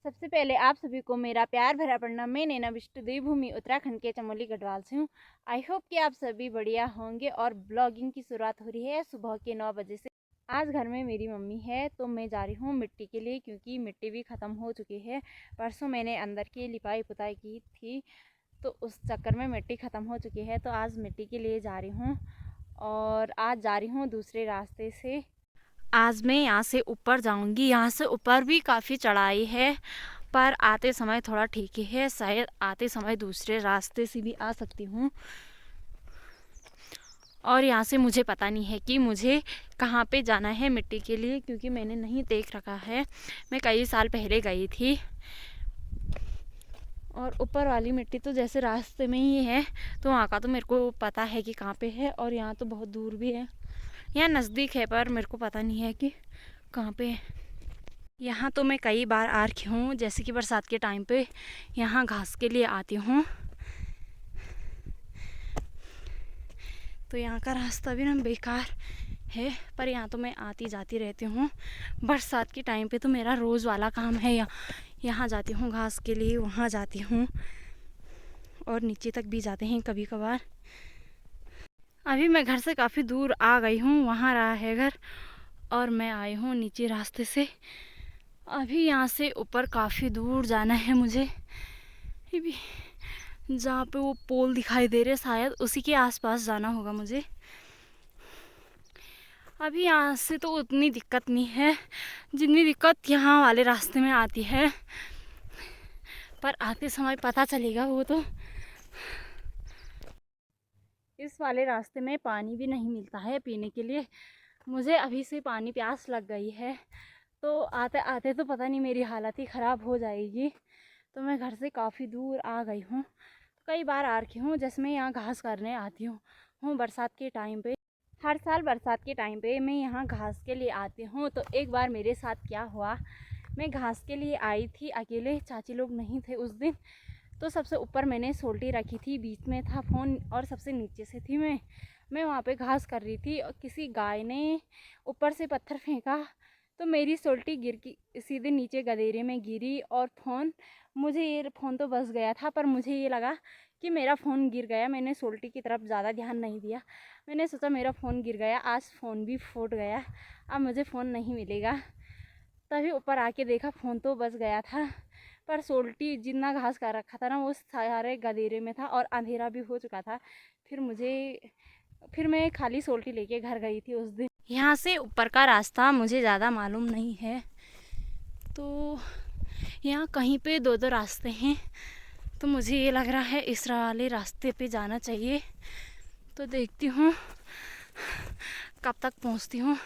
सबसे पहले आप सभी को मेरा प्यार भरा प्रणाम। मैं नैना बिष्टु देवभूमि उत्तराखंड के चमोली गढ़वाल से हूँ। आई होप कि आप सभी बढ़िया होंगे। और ब्लॉगिंग की शुरुआत हो रही है सुबह के 9 बजे से। आज घर में मेरी मम्मी है तो मैं जा रही हूँ मिट्टी के लिए, क्योंकि मिट्टी भी ख़त्म हो चुकी है। परसों मैंने अंदर की लिपाई पुताई की थी तो उस चक्कर में मिट्टी ख़त्म हो चुकी है, तो आज मिट्टी के लिए जा रही हूँ। और आज जा रही हूँ दूसरे रास्ते से। आज मैं यहाँ से ऊपर जाऊँगी। यहाँ से ऊपर भी काफ़ी चढ़ाई है, पर आते समय थोड़ा ठीक ही है। शायद आते समय दूसरे रास्ते से भी आ सकती हूँ। और यहाँ से मुझे पता नहीं है कि मुझे कहाँ पे जाना है मिट्टी के लिए, क्योंकि मैंने नहीं देख रखा है। मैं कई साल पहले गई थी। और ऊपर वाली मिट्टी तो जैसे रास्ते में ही है, तो वहाँ का तो मेरे को पता है कि कहाँ पे है। और यहाँ तो बहुत दूर भी है, यहाँ नज़दीक है पर मेरे को पता नहीं है कि कहाँ पे है। यहाँ तो मैं कई बार आ रही हूँ, जैसे कि बरसात के टाइम पे यहाँ घास के लिए आती हूँ। तो यहाँ का रास्ता भी ना बेकार है, पर यहाँ तो मैं आती जाती रहती हूँ। बरसात के टाइम पे तो मेरा रोज़ वाला काम है। यहाँ जाती हूँ घास के लिए, वहाँ जाती हूँ और नीचे तक भी जाते हैं कभी कभार। अभी मैं घर से काफ़ी दूर आ गई हूँ, वहाँ रहा है घर और मैं आई हूँ नीचे रास्ते से। अभी यहाँ से ऊपर काफ़ी दूर जाना है मुझे। ये भी जहाँ पे वो पोल दिखाई दे रहे, शायद उसी के आसपास जाना होगा मुझे। अभी यहाँ से तो उतनी दिक्कत नहीं है जितनी दिक्कत यहाँ वाले रास्ते में आती है, पर आते समय पता चलेगा वो तो। इस वाले रास्ते में पानी भी नहीं मिलता है पीने के लिए। मुझे अभी से पानी प्यास लग गई है, तो आते आते तो पता नहीं मेरी हालत ही ख़राब हो जाएगी। तो मैं घर से काफ़ी दूर आ गई हूँ। कई बार आ रखी हूँ, जैसे मैं यहाँ घास करने आती हूँ बरसात के टाइम पे। हर साल बरसात के टाइम पे मैं यहाँ घास के लिए आती हूँ। तो एक बार मेरे साथ क्या हुआ, मैं घास के लिए आई थी अकेले, चाची लोग नहीं थे उस दिन। तो सबसे ऊपर मैंने सोल्टी रखी थी, बीच में था फ़ोन और सबसे नीचे से थी मैं वहाँ पे घास कर रही थी और किसी गाय ने ऊपर से पत्थर फेंका, तो मेरी सोल्टी गिर की सीधे नीचे गदेरे में गिरी। और मुझे ये फ़ोन तो बच गया था, पर मुझे ये लगा कि मेरा फ़ोन गिर गया। मैंने सोल्टी की तरफ ज़्यादा ध्यान नहीं दिया। मैंने सोचा मेरा फ़ोन गिर गया, आज फ़ोन भी फूट गया, अब मुझे फ़ोन नहीं मिलेगा। तभी ऊपर आके देखा फ़ोन तो बच गया था, पर सोल्टी जितना घास कर रखा था ना वो सारे गदेरे में था और अंधेरा भी हो चुका था। फिर मैं खाली सोल्टी लेके घर गई थी उस दिन। यहाँ से ऊपर का रास्ता मुझे ज़्यादा मालूम नहीं है, तो यहाँ कहीं पे दो दो रास्ते हैं। तो मुझे ये लग रहा है इस वाले रास्ते पे जाना चाहिए। तो देखती हूँ कब तक पहुँचती हूँ।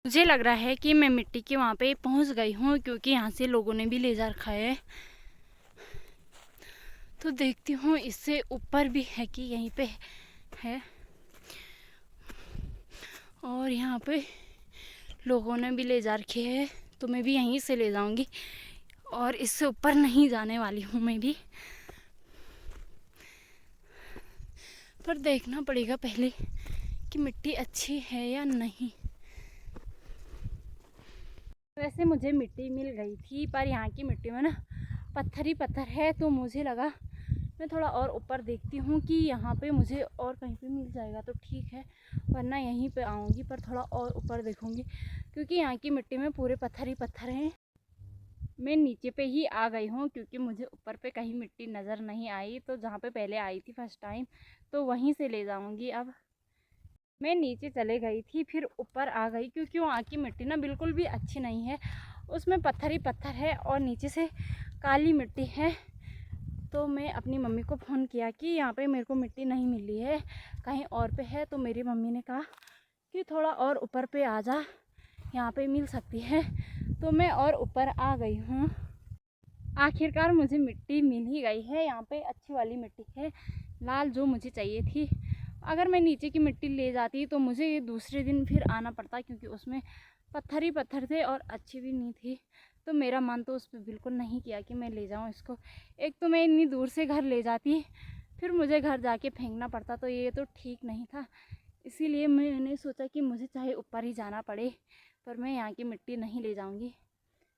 मुझे लग रहा है कि मैं मिट्टी के वहाँ पे पहुँच गई हूँ, क्योंकि यहाँ से लोगों ने भी ले जा रखा है। तो देखती हूँ इससे ऊपर भी है कि यहीं पे है। और यहाँ पे लोगों ने भी ले जा रखी है, तो मैं भी यहीं से ले जाऊँगी और इससे ऊपर नहीं जाने वाली हूँ मैं भी। पर देखना पड़ेगा पहले कि मिट्टी अच्छी है या नहीं। वैसे मुझे मिट्टी मिल गई थी, पर यहाँ की मिट्टी में ना पत्थर ही पत्थर है, तो मुझे लगा मैं थोड़ा और ऊपर देखती हूँ कि यहाँ पे मुझे और कहीं पे मिल जाएगा तो ठीक है, वरना यहीं पे आऊँगी। पर थोड़ा और ऊपर देखूँगी, क्योंकि यहाँ की मिट्टी में पूरे पत्थर ही पत्थर हैं। मैं नीचे पे ही आ गई हूँ, क्योंकि मुझे ऊपर पे कहीं मिट्टी नज़र नहीं आई। तो जहाँ पे पहले आई थी फर्स्ट टाइम, तो वहीं से ले जाऊँगी। अब मैं नीचे चले गई थी, फिर ऊपर आ गई, क्योंकि वहाँ की मिट्टी ना बिल्कुल भी अच्छी नहीं है। उसमें पत्थर ही पत्थर है और नीचे से काली मिट्टी है। तो मैं अपनी मम्मी को फ़ोन किया कि यहाँ पे मेरे को मिट्टी नहीं मिली है, कहीं और पे है। तो मेरी मम्मी ने कहा कि थोड़ा और ऊपर पे आ जा, यहाँ पे मिल सकती है। तो मैं और ऊपर आ गई हूँ। आखिरकार मुझे मिट्टी मिल ही गई है। यहाँ पे अच्छी वाली मिट्टी है, लाल, जो मुझे चाहिए थी। अगर मैं नीचे की मिट्टी ले जाती तो मुझे ये दूसरे दिन फिर आना पड़ता, क्योंकि उसमें पत्थर ही पत्थर थे और अच्छी भी नहीं थी। तो मेरा मन तो उस पर बिल्कुल नहीं किया कि मैं ले जाऊँ इसको। एक तो मैं इतनी दूर से घर ले जाती, फिर मुझे घर जाके फेंकना पड़ता, तो ये तो ठीक नहीं था। इसीलिए मैंने सोचा कि मुझे चाहे ऊपर ही जाना पड़े पर मैं यहाँ की मिट्टी नहीं ले जाऊँगी।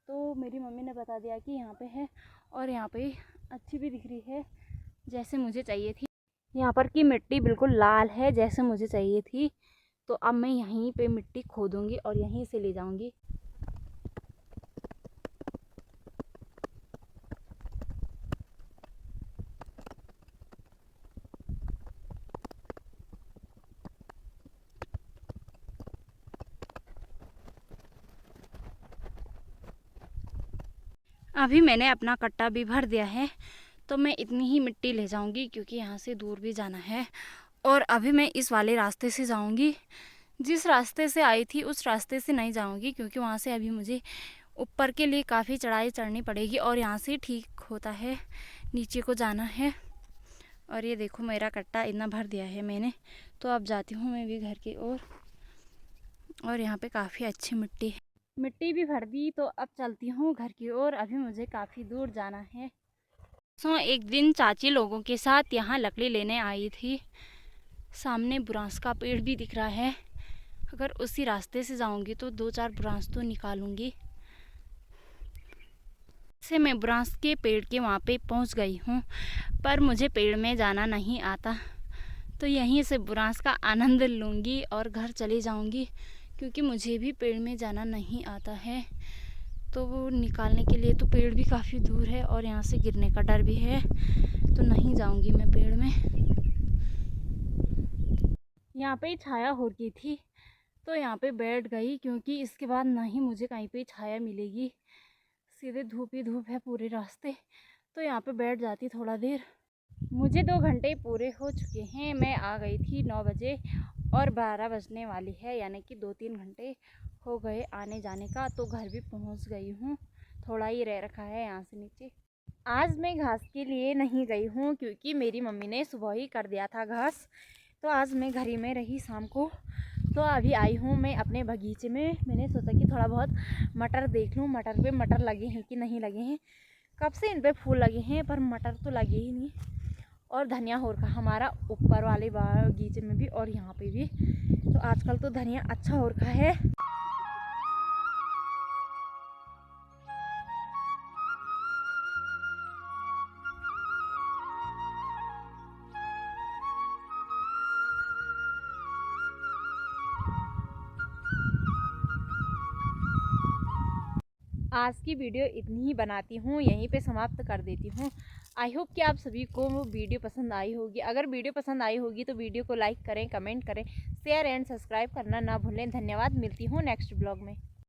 तो मेरी मम्मी ने बता दिया कि यहाँ पे है और यहाँ पे अच्छी भी दिख रही है जैसे मुझे चाहिए थी। यहाँ पर की मिट्टी बिल्कुल लाल है जैसे मुझे चाहिए थी। तो अब मैं यहीं पे मिट्टी खोदूँगी और यहीं से ले जाऊँगी। अभी मैंने अपना कट्टा भी भर दिया है तो मैं इतनी ही मिट्टी ले जाऊंगी क्योंकि यहाँ से दूर भी जाना है। और अभी मैं इस वाले रास्ते से जाऊंगी, जिस रास्ते से आई थी उस रास्ते से नहीं जाऊंगी क्योंकि वहाँ से अभी मुझे ऊपर के लिए काफ़ी चढ़ाई चढ़नी पड़ेगी और यहाँ से ठीक होता है नीचे को जाना है। और ये देखो मेरा कट्टा इतना भर दिया है मैंने। तो अब जाती हूँ मैं भी घर की ओर। और यहाँ पे काफ़ी अच्छी मिट्टी है, मिट्टी भी भर दी। तो अब चलती हूँ घर की ओर, अभी मुझे काफ़ी दूर जाना है। एक दिन चाची लोगों के साथ यहाँ लकड़ी लेने आई थी। सामने बुरांस का पेड़ भी दिख रहा है। अगर उसी रास्ते से जाऊंगी तो 2-4 बुरांस तो निकालूंगी। से मैं बुरांस के पेड़ के वहाँ पे पहुँच गई हूँ, पर मुझे पेड़ में जाना नहीं आता तो यहीं से बुरांस का आनंद लूँगी और घर चली जाऊँगी क्योंकि मुझे भी पेड़ में जाना नहीं आता है। तो वो निकालने के लिए तो पेड़ भी काफ़ी दूर है और यहाँ से गिरने का डर भी है तो नहीं जाऊँगी मैं पेड़ में। यहाँ पे छाया हो रही थी तो यहाँ पे बैठ गई क्योंकि इसके बाद ना ही मुझे कहीं पे छाया मिलेगी, सीधे धूप ही धूप है पूरे रास्ते। तो यहाँ पे बैठ जाती थोड़ा देर। मुझे 2 घंटे पूरे हो चुके हैं। मैं आ गई थी 9 बजे और 12 बजने वाली है, यानी कि 2-3 घंटे हो गए आने जाने का। तो घर भी पहुंच गई हूँ, थोड़ा ही रह रखा है यहाँ से नीचे। आज मैं घास के लिए नहीं गई हूँ क्योंकि मेरी मम्मी ने सुबह ही कर दिया था घास। तो आज मैं घर ही में रही शाम को। तो अभी आई हूँ मैं अपने बगीचे में। मैंने सोचा कि थोड़ा बहुत मटर देख लूँ, मटर पे मटर लगे हैं कि नहीं लगे हैं। कब से इन पे फूल लगे हैं पर मटर तो लगे ही नहीं। और धनिया हो रखा हमारा ऊपर वाले बगीचे में भी और यहाँ पे भी। तो आजकल तो धनिया अच्छा हो रखा है। आज की वीडियो इतनी ही बनाती हूँ, यहीं पे समाप्त कर देती हूँ। आई होप कि आप सभी को वो वीडियो पसंद आई होगी। अगर वीडियो पसंद आई होगी तो वीडियो को लाइक करें, कमेंट करें, शेयर एंड सब्सक्राइब करना ना भूलें। धन्यवाद। मिलती हूँ नेक्स्ट ब्लॉग में।